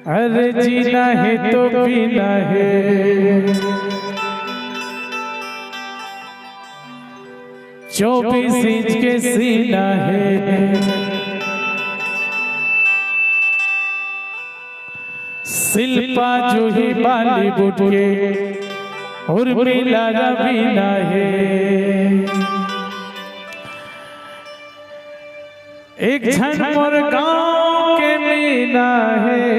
अरे जीना है तो पीना है, 24 इंच के सीना है। शिल्पा जूही बॉलीवुड के उर्मिला रवीना है। एक झनमोर गांव के मीना है।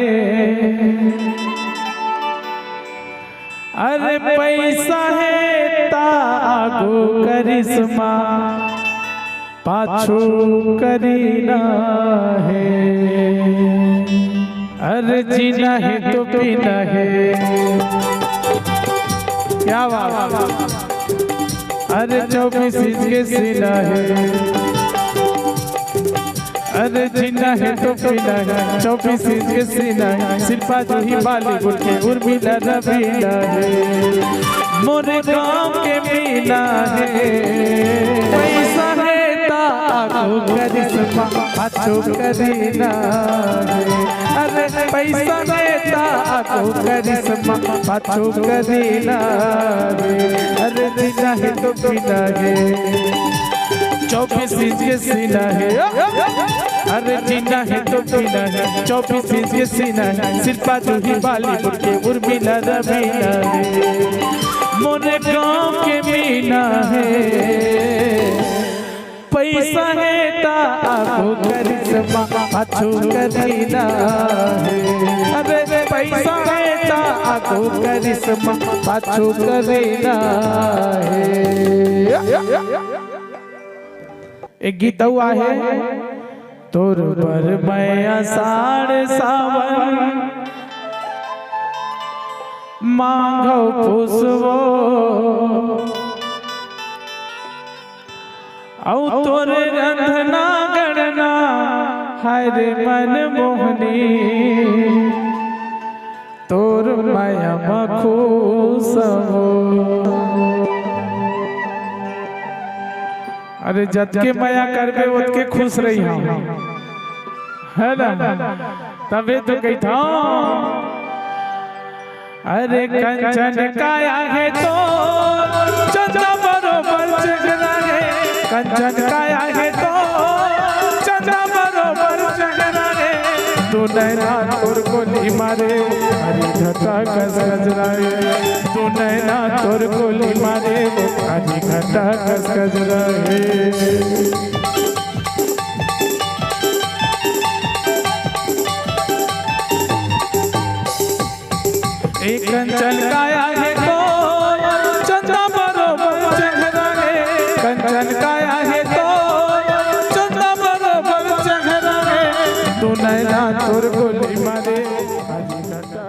अरे पैसा है ता आगो करिश्मा पाछू करीना है। अरे जीना है तो पीना है, क्या बात। अरे 24 इंच के सीना है। अरे जीना है तो पीना है, 24 इंच के सीना है। शिल्पा जूही बॉलीवुड के उर्मिला रवीना है। मोरे गांव के मीना है। पैसा है ता आगो करिश्मा पाछू करीना है। अरे पैसा है ता आगो करिश्मा पाछू करीना है। अरे जीना है तो पीना है, 24 इंच के सीना है। अरे जीना है तो पीना है, 24 इंच के सीना है। शिल्पा जूही बॉलीवुड के उर्मिला रवीना है। मोरे गांव के मीना है। पैसा है ता आगो करिश्मा पाछू करीना है। अरे पैसा है ता आगो करिश्मा पाछू करीना है। एक गीत हुआ है, तोर पर मैं आषाढ़ सावन मांगो पुष्पो। औ तोरे रंधना गणना हरे मन मोहनी। तोर माया मखूसवो। अरे जत के माया करबे उत के खुश रही हम, है ना। तबे तो कहता अरे कंचन काया है तो चंद्र बरोबर चेहरा है। कंचन काया है तो चंद्र बरोबर चेहरा है। तू नैना तोर गोली मारे हरी घटा कस गजराए। तू नैना तोर गोली मारे हरी घटा कस गजराए। एक कंचन काया है तो चंद्र बरोबर चेहरा है। कंचन काया है तो चंद्र बरोबर चेहरा है। तू नैना तोर गोली मारे हरी घटा